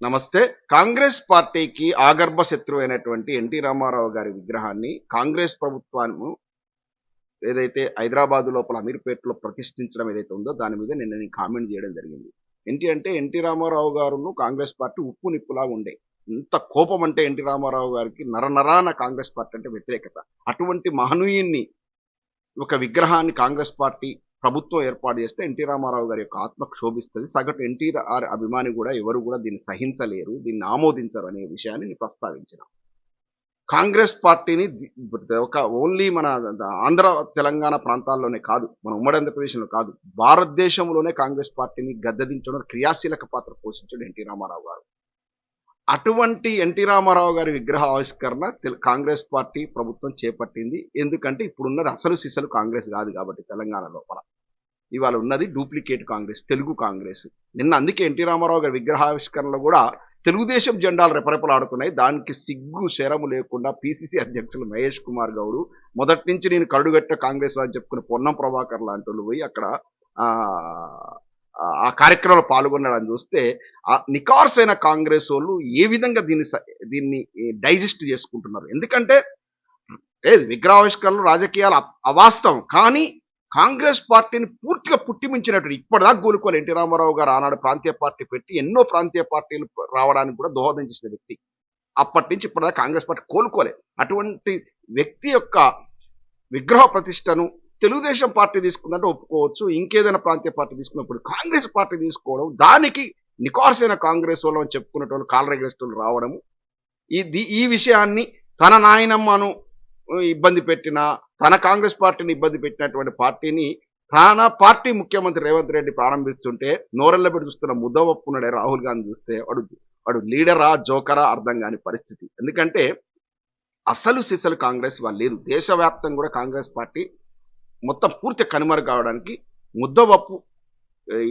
నమస్తే. కాంగ్రెస్ పార్టీకి ఆగర్భ శత్రువు అయినటువంటి ఎన్టీ రామారావు గారి విగ్రహాన్ని కాంగ్రెస్ ప్రభుత్వము ఏదైతే హైదరాబాద్ లోపల అమీర్పేటలో ప్రతిష్ఠించడం ఏదైతే ఉందో దాని మీద నిన్న నేను కామెంట్ చేయడం జరిగింది. ఏంటి అంటే ఎన్టీ రామారావు గారును కాంగ్రెస్ పార్టీ ఉప్పు నిప్పులా ఉండే. ఎంత కోపం అంటే ఎన్టీ రామారావు గారికి నరనరాన కాంగ్రెస్ పార్టీ అంటే వ్యతిరేకత. అటువంటి మహనీయున్ని ఒక విగ్రహాన్ని కాంగ్రెస్ పార్టీ ప్రభుత్వం ఏర్పాటు చేస్తే ఎన్టీ రామారావు గారి యొక్క ఆత్మ క్షోభిస్తుంది. సగటు ఎన్టీఆర్ అభిమాని కూడా ఎవరు కూడా దీన్ని సహించలేరు, దీన్ని ఆమోదించరు అనే విషయాన్ని నేను ప్రస్తావించిన. కాంగ్రెస్ పార్టీని ఒక ఓన్లీ మన ఆంధ్ర తెలంగాణ ప్రాంతాల్లోనే కాదు, మన ఉమ్మడి ఆంధ్రప్రదేశ్లో కాదు, భారతదేశంలోనే కాంగ్రెస్ పార్టీని గద్దెదించడం క్రియాశీలక పాత్ర పోషించాడు ఎన్టీ రామారావు గారు. అటువంటి ఎన్టీ రామారావు గారి విగ్రహ ఆవిష్కరణ కాంగ్రెస్ పార్టీ ప్రభుత్వం చేపట్టింది. ఎందుకంటే ఇప్పుడున్నది అసలు సిసలు కాంగ్రెస్ కాదు కాబట్టి తెలంగాణ లోపల ఇవాళ ఉన్నది డూప్లికేట్ కాంగ్రెస్, తెలుగు కాంగ్రెస్. నిన్న అందుకే ఎన్టీ రామారావు గారి విగ్రహావిష్కరణలో కూడా తెలుగుదేశం జెండాలు రెపరెపలాడుతున్నాయి. దానికి సిగ్గు శరము లేకుండా పిసిసి అధ్యక్షులు మహేష్ కుమార్ గౌడ్ మొదటి నుంచి నేను కడుగట్ట కాంగ్రెస్ అని చెప్పుకున్న పొన్నం ప్రభాకర్ లాంటి వాళ్ళు పోయి అక్కడ ఆ కార్యక్రమంలో పాల్గొనడం చూస్తే నికార్సైన కాంగ్రెస్ వాళ్ళు ఏ విధంగా దీన్ని డైజెస్ట్ చేసుకుంటున్నారు. ఎందుకంటే విగ్రహావిష్కరణలు రాజకీయాలు అవాస్తవం, కానీ కాంగ్రెస్ పార్టీని పూర్తిగా పుట్టిమించినట్టు ఇప్పటిదాకా గోలుకోవాలి. ఎన్టీ రామారావు గారు ఆనాడు ప్రాంతీయ పార్టీ పెట్టి ఎన్నో ప్రాంతీయ పార్టీలు రావడానికి కూడా దోహదం చేసిన వ్యక్తి. అప్పటి నుంచి ఇప్పటిదాకా కాంగ్రెస్ పార్టీ కోలుకోలేదు. అటువంటి వ్యక్తి యొక్క విగ్రహ ప్రతిష్టను తెలుగుదేశం పార్టీ తీసుకుందంటే ఒప్పుకోవచ్చు, ఇంకేదైనా ప్రాంతీయ పార్టీ తీసుకున్నప్పుడు కాంగ్రెస్ పార్టీ తీసుకోవడం, దానికి నికార్సైన కాంగ్రెస్ వాళ్ళు అని చెప్పుకునేటోళ్ళు కాలరెగరేస్టులు రావడము, ఈ విషయాన్ని తన నాయనమ్మను ఇబ్బంది పెట్టిన, తన కాంగ్రెస్ పార్టీని ఇబ్బంది పెట్టినటువంటి పార్టీని తన పార్టీ ముఖ్యమంత్రి రేవంత్ రెడ్డి ప్రారంభిస్తుంటే నోరెళ్ళబెట్టి చూస్తున్న ముద్దవప్పున్నాడే రాహుల్ గాంధీ చూస్తే వాడు లీడరా జోకరా అర్థం కాని పరిస్థితి. ఎందుకంటే అసలు సిసలు కాంగ్రెస్ వాళ్ళు లేదు. దేశవ్యాప్తంగా కూడా కాంగ్రెస్ పార్టీ మొత్తం పూర్తి కనుమరుగు కావడానికి ముద్దవప్పు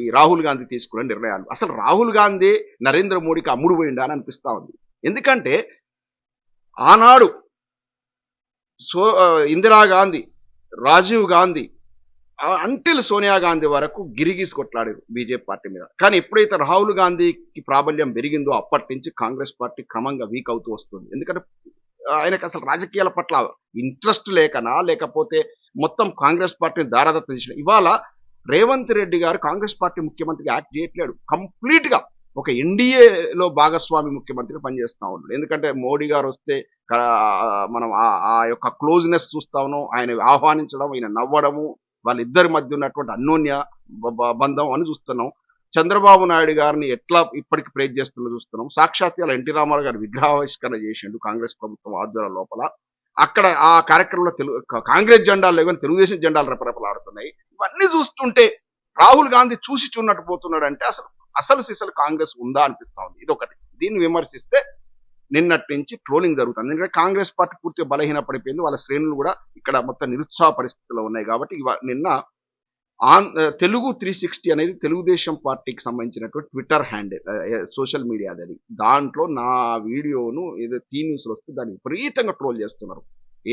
ఈ రాహుల్ గాంధీ తీసుకున్న నిర్ణయాలు. అసలు రాహుల్ గాంధీ నరేంద్ర మోడీకి అమ్ముడు పోయిండా అని అనిపిస్తా ఉంది. ఎందుకంటే ఆనాడు ఇందిరాగాంధీ, రాజీవ్ గాంధీ అంటిల్ సోనియా గాంధీ వరకు గిరిగీసి కొట్లాడారు బీజేపీ పార్టీ మీద. కానీ ఎప్పుడైతే రాహుల్ గాంధీకి ప్రాబల్యం పెరిగిందో అప్పటి నుంచి కాంగ్రెస్ పార్టీ క్రమంగా వీక్ అవుతూ వస్తుంది. ఎందుకంటే ఆయనకు అసలు రాజకీయాల పట్ల ఇంట్రెస్ట్ లేకనా, లేకపోతే మొత్తం కాంగ్రెస్ పార్టీని దారాదత్తం చేసిన. ఇవాళ రేవంత్ రెడ్డి గారు కాంగ్రెస్ పార్టీ ముఖ్యమంత్రిగా యాక్ట్ చేయట్లేడు. కంప్లీట్ గా ఒక ఎన్డీఏలో భాగస్వామి ముఖ్యమంత్రిగా పనిచేస్తా ఉన్నాడు. ఎందుకంటే మోడీ గారు వస్తే మనం ఆ యొక్క క్లోజ్నెస్ చూస్తా ఉన్నాం, ఆయన ఆహ్వానించడం, ఆయన నవ్వడము, వాళ్ళిద్దరి మధ్య ఉన్నటువంటి అన్యోన్య బంధం అని చూస్తున్నాం. చంద్రబాబు నాయుడు గారిని ఎట్లా ఇప్పటికి ప్రేజ్ చేస్తున్నా చూస్తున్నాం. సాక్షాత్ ఎన్టీ రామారావు గారి విగ్రహావిష్కరణ చేసిండు కాంగ్రెస్ ప్రభుత్వం ఆధ్వర్యం లోపల. అక్కడ ఆ కార్యక్రమంలో కాంగ్రెస్ జెండాలు లేవని తెలుగుదేశం జెండాలు రెపరెపలాడుతున్నాయి. ఇవన్నీ చూస్తుంటే రాహుల్ గాంధీ చూసి చూన్నట్టు పోతున్నాడు. అంటే అసలు సిసలు కాంగ్రెస్ ఉందా అనిపిస్తా ఉంది. ఇదొకటి. దీన్ని విమర్శిస్తే నిన్నటి నుంచి ట్రోలింగ్ జరుగుతుంది. ఎందుకంటే కాంగ్రెస్ పార్టీ పూర్తిగా బలహీన పడిపోయింది. వాళ్ళ శ్రేణులు కూడా ఇక్కడ మొత్తం నిరుత్సాహ పరిస్థితుల్లో ఉన్నాయి. కాబట్టి నిన్న తెలుగు 360 అనేది తెలుగుదేశం పార్టీకి సంబంధించినటువంటి ట్విట్టర్ హ్యాండిల్, సోషల్ మీడియా అది. దాంట్లో నా వీడియోను ఏదో టీ న్యూస్లో వస్తే దాన్ని విపరీతంగా ట్రోల్ చేస్తున్నారు.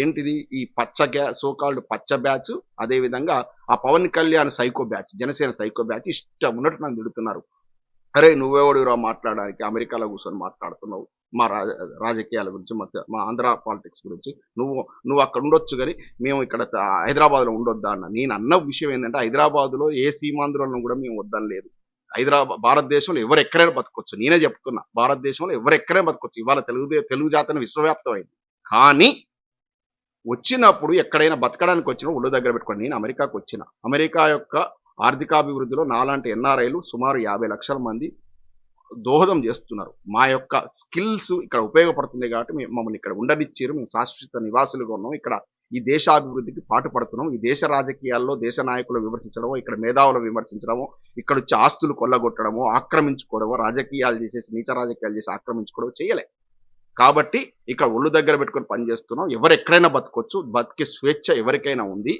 ఏంటిది ఈ సోకాల్డ్ పచ్చ బ్యాచ్, అదేవిధంగా ఆ Pawan Kalyan psycho batch, Janasena psycho batch ఇష్టం ఉన్నట్టు నన్ను తిడుతున్నారు. అరే నువ్వెవడురా మాట్లాడడానికి, అమెరికాలో కూర్చొని మాట్లాడుతున్నావు మా రాజకీయాల గురించి, మా ఆంధ్ర పాలిటిక్స్ గురించి, నువ్వు అక్కడ ఉండొచ్చు కానీ మేము ఇక్కడ హైదరాబాద్లో ఉండొద్దా అన్న. నేను అన్న విషయం ఏంటంటే హైదరాబాద్లో ఏ సీమాంధ్రులను కూడా మేము వద్దని లేదు. భారతదేశంలో ఎవరు ఎక్కడైనా బతకొచ్చు. నేనే చెప్తున్నా, భారతదేశంలో ఎవరు ఎక్కడైనా బతకొచ్చు. ఇవాళ తెలుగు జాతీయ విశ్వవ్యాప్తమైంది. కానీ వచ్చినప్పుడు ఎక్కడైనా బతకడానికి వచ్చినా ఒళ్ళు దగ్గర పెట్టుకోండి. నేను అమెరికాకు వచ్చిన, అమెరికా యొక్క ఆర్థికాభివృద్ధిలో నాలాంటి ఎన్ఆర్ఐలు సుమారు 50 లక్షల మంది దోహదం చేస్తున్నారు. మా యొక్క స్కిల్స్ ఇక్కడ ఉపయోగపడుతుంది కాబట్టి మమ్మల్ని ఇక్కడ ఉండనిచ్చారు. మేము శాశ్వత నివాసులుగా ఉన్నాం. ఇక్కడ ఈ దేశాభివృద్ధికి పాటుపడుతున్నాం. ఈ దేశ రాజకీయాల్లో దేశ నాయకులు విమర్శించడమో, ఇక్కడ మేధావులు విమర్శించడమో, ఇక్కడ వచ్చి ఆస్తులు కొల్లగొట్టడమో, ఆక్రమించుకోవడమో, రాజకీయాలు చేసేసి నీచ రాజకీయాలు చేసి ఆక్రమించుకోవడం చేయలే. కాబట్టి ఇక్కడ ఒళ్ళు దగ్గర పెట్టుకొని పనిచేస్తున్నాం. ఎవరు ఎక్కడైనా బతకొచ్చు, బతికే స్వేచ్ఛ ఎవరికైనా ఉంది.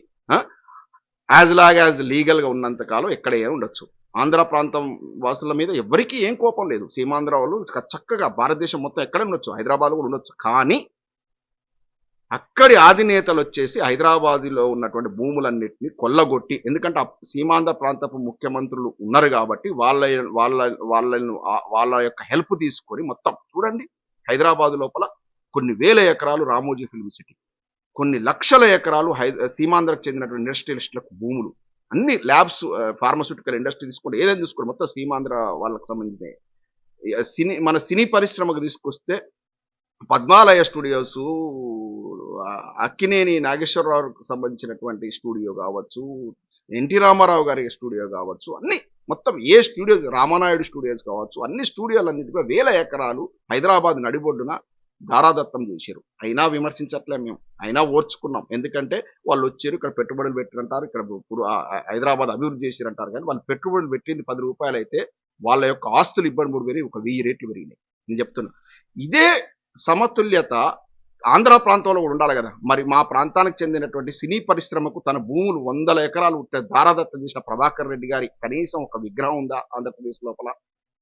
యాజ్ లాగ్ యాజ్ లీగల్గా ఉన్నంత కాలం ఎక్కడైనా ఉండొచ్చు. ఆంధ్ర ప్రాంతం వాసుల మీద ఎవరికీ ఏం కోపం లేదు. సీమాంధ్ర వాళ్ళు చక్కగా భారతదేశం మొత్తం ఎక్కడ ఉండొచ్చు, హైదరాబాద్ కూడా ఉండొచ్చు. కానీ అక్కడి ఆధినేతలు వచ్చేసి హైదరాబాదులో ఉన్నటువంటి భూములన్నిటిని కొల్లగొట్టి, ఎందుకంటే సీమాంధ్ర ప్రాంతపు ముఖ్యమంత్రులు ఉన్నారు కాబట్టి వాళ్ళ వాళ్ళ యొక్క హెల్ప్ తీసుకొని మొత్తం చూడండి, హైదరాబాద్ లోపల కొన్ని వేల ఎకరాలు రామోజీ ఫిల్మ్ సిటీ, కొన్ని లక్షల ఎకరాలు సీమాంధ్రకు చెందినటువంటి ఇండస్ట్రియలిస్టులకు భూములు, అన్ని ల్యాబ్స్, ఫార్మస్యూటికల్ ఇండస్ట్రీ తీసుకోండి, ఏదైనా తీసుకోండి, మొత్తం సీమాంధ్ర వాళ్ళకి సంబంధించిన మన సినీ పరిశ్రమకు తీసుకొస్తే పద్మాలయ స్టూడియోస్, అక్కినేని నాగేశ్వరరావుకు సంబంధించినటువంటి స్టూడియో కావచ్చు, ఎన్టీ రామారావు గారి స్టూడియో కావచ్చు, అన్ని మొత్తం ఏ స్టూడియో, రామానాయుడు స్టూడియోస్ కావచ్చు, అన్ని స్టూడియోలన్నింటి కూడా వేల ఎకరాలు హైదరాబాద్ నడిబొడ్డున దారాదత్తం చేశారు. అయినా విమర్శించట్లే మేము, అయినా ఓర్చుకున్నాం. ఎందుకంటే వాళ్ళు వచ్చారు, ఇక్కడ పెట్టుబడులు పెట్టిరంటారు, ఇక్కడ ఇప్పుడు హైదరాబాద్ అభివృద్ధి చేసిరంటారు, కానీ వాళ్ళు పెట్టుబడులు పెట్టింది 10 రూపాయలు అయితే వాళ్ళ యొక్క ఆస్తులు ఇబ్బంది పెరిగి ఒక 1000 రెట్లు పెరిగినాయి. నేను చెప్తున్నా, ఇదే సమతుల్యత ఆంధ్ర ప్రాంతంలో కూడా ఉండాలి కదా. మరి మా ప్రాంతానికి చెందినటువంటి సినీ పరిశ్రమకు తన భూములు 100 ఎకరాలు దారాదత్తం చేసిన ప్రభాకర్ రెడ్డి గారి కనీసం ఒక విగ్రహం ఉందా ఆంధ్రప్రదేశ్ లోపల?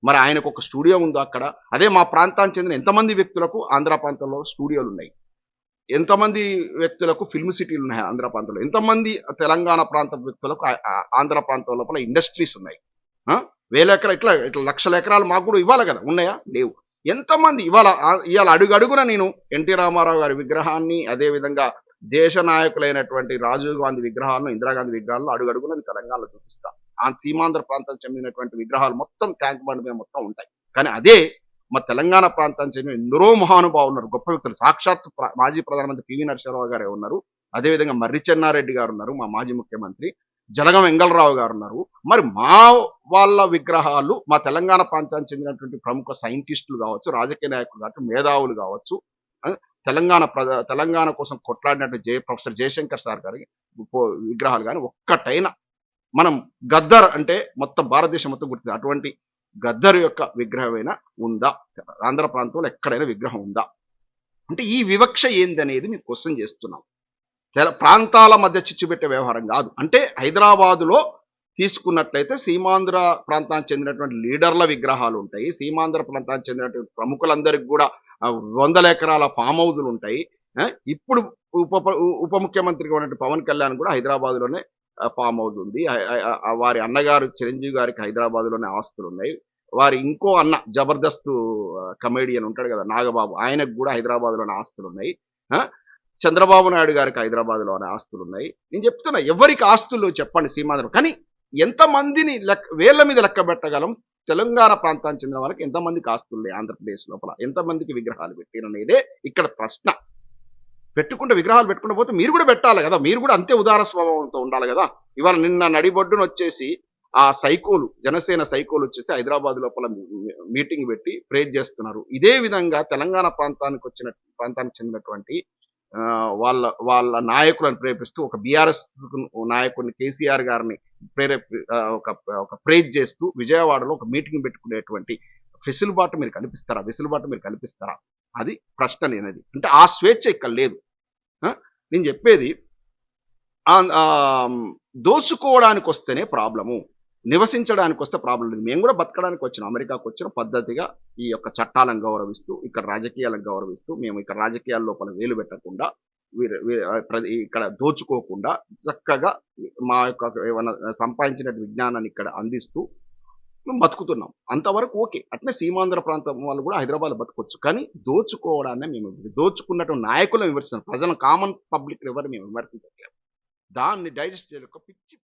మరి ఆయనకు ఒక స్టూడియో ఉందా అక్కడ? అదే మా ప్రాంతానికి చెందిన ఎంతమంది వ్యక్తులకు ఆంధ్ర ప్రాంతంలో స్టూడియోలు ఉన్నాయి, ఎంతమంది వ్యక్తులకు ఫిల్మ్ సిటీలు ఉన్నాయి ఆంధ్ర ప్రాంతంలో, ఎంతమంది తెలంగాణ ప్రాంత వ్యక్తులకు ఆంధ్ర ప్రాంతం లోపల ఇండస్ట్రీస్ ఉన్నాయి. వేల ఎకరా ఇట్లా ఇట్లా లక్షల ఎకరాలు మాకు కూడా ఇవ్వాలి కదా, ఉన్నాయా? లేవు. ఎంతమంది ఇవాళ అడుగడుగున నేను ఎన్టీ రామారావు గారి విగ్రహాన్ని, అదేవిధంగా దేశ నాయకులైనటువంటి రాజీవ్ గాంధీ విగ్రహాలను, ఇందిరాగాంధీ విగ్రహాలను అడుగడుగున తెలంగాణలో చూపిస్తా. ఆ సీమాంధ్ర ప్రాంతానికి చెందినటువంటి విగ్రహాలు మొత్తం ట్యాంక్ బండ్ మీద మొత్తం ఉంటాయి. కానీ అదే మా తెలంగాణ ప్రాంతానికి చెందిన ఎందరో మహానుభావులు ఉన్నారు, గొప్ప వ్యక్తులు. సాక్షాత్ మాజీ ప్రధానమంత్రి పివి నరసింహారావు గారే ఉన్నారు, అదేవిధంగా మర్రి చెన్నారెడ్డి గారు ఉన్నారు, మా మాజీ ముఖ్యమంత్రి జలగం వెంగళరావు గారు ఉన్నారు. మరి మా వాళ్ళ విగ్రహాలు, మా తెలంగాణ ప్రాంతానికి చెందినటువంటి ప్రముఖ సైంటిస్టులు కావచ్చు, రాజకీయ నాయకులు కావచ్చు, మేధావులు కావచ్చు, తెలంగాణ కోసం కొట్లాడినట్టు ప్రొఫెసర్ జయశంకర్ సార్ గారి విగ్రహాలు కానీ ఒక్కటైనా మనం గద్దర్ అంటే మొత్తం భారతదేశం మొత్తం గుర్తుంది, అటువంటి గద్దర్ యొక్క విగ్రహమైనా ఉందా ఆంధ్ర ప్రాంతంలో? ఎక్కడైనా విగ్రహం ఉందా? అంటే ఈ వివక్ష ఏందనేది మేము క్వశ్చన్ చేస్తున్నాం. ప్రాంతాల మధ్య చిచ్చు పెట్టే వ్యవహారం కాదు. అంటే హైదరాబాదులో తీసుకున్నట్లయితే సీమాంధ్ర ప్రాంతానికి చెందినటువంటి లీడర్ల విగ్రహాలు ఉంటాయి, సీమాంధ్ర ప్రాంతానికి చెందినటువంటి ప్రముఖులందరికీ కూడా 100 ఎకరాల ఫామ్ హౌజులు ఉంటాయి. ఇప్పుడు ఉప ముఖ్యమంత్రిగా ఉన్నటువంటి పవన్ కళ్యాణ్ కూడా హైదరాబాద్లోనే ఫామ్ హౌస్ ఉంది. వారి అన్నగారు చిరంజీవి గారికి హైదరాబాద్లోనే ఆస్తులు ఉన్నాయి. వారి ఇంకో అన్న జబర్దస్త్ కమేడియన్ ఉంటాడు కదా నాగబాబు, ఆయనకు కూడా హైదరాబాద్లోనే ఆస్తులు ఉన్నాయి. చంద్రబాబు నాయుడు గారికి హైదరాబాద్లోనే ఆస్తులు ఉన్నాయి. నేను చెప్తున్నా, ఎవరికి ఆస్తులు చెప్పండి సీమాంధ్ర, కానీ ఎంతమందిని వేళ్ల మీద లెక్క పెట్టగలం? తెలంగాణ ప్రాంతానికి చెందిన వాళ్ళకి ఎంతమందికి ఆస్తులు ఉన్నాయి ఆంధ్రప్రదేశ్ లోపల, ఎంతమందికి విగ్రహాలు పెట్టిననేదే ఇక్కడ ప్రశ్న. పెట్టుకుంటే విగ్రహాలు పెట్టుకుంటూ పోతే మీరు కూడా పెట్టాలి కదా, మీరు కూడా అంతే ఉదార స్వభావంతో ఉండాలి కదా. ఇవాళ నిన్న నడిబొడ్డును వచ్చేసి ఆ సైకోలు, జనసేన సైకోలు వచ్చేసి హైదరాబాద్ లోపల మీటింగ్ పెట్టి ప్రేజ్ చేస్తున్నారు. ఇదే విధంగా తెలంగాణ ప్రాంతానికి చెందినటువంటి వాళ్ళ నాయకులను ప్రేరేపిస్తూ ఒక బీఆర్ఎస్ నాయకుడిని కేసీఆర్ గారిని ఒక ప్రేజ్ చేస్తూ విజయవాడలో ఒక మీటింగ్ పెట్టుకునేటువంటి వెసులుబాటు మీరు కల్పిస్తారా? అది ప్రశ్న లేనిది. అంటే ఆ స్వేచ్ఛ ఇక్కడ లేదు. నేను చెప్పేది, దోచుకోవడానికి వస్తేనే ప్రాబ్లము, నివసించడానికి వస్తే ప్రాబ్లం లేదు. మేము కూడా బతకడానికి వచ్చిన, అమెరికాకు వచ్చిన పద్ధతిగా ఈ యొక్క చట్టాలను గౌరవిస్తూ, ఇక్కడ రాజకీయాలను గౌరవిస్తూ, మేము ఇక్కడ రాజకీయాల లోపల వేలు పెట్టకుండా, ఇక్కడ దోచుకోకుండా చక్కగా మా యొక్క ఏమైనా సంపాదించిన విజ్ఞానాన్ని ఇక్కడ అందిస్తూ మేము బతుకుతున్నాం. అంతవరకు ఓకే. అట్లే సీమాంధ్ర ప్రాంతం వాళ్ళు కూడా హైదరాబాద్ బతకొచ్చు. కానీ దోచుకోవడాన్ని మేము దోచుకున్నటువంటి నాయకులను విమర్శిస్తున్నాం. ప్రజలను, కామన్ పబ్లిక్ ఎవరు మేము విమర్శించట్లేదు. దాన్ని డైజెస్ట్ చేయలేక పిచ్చి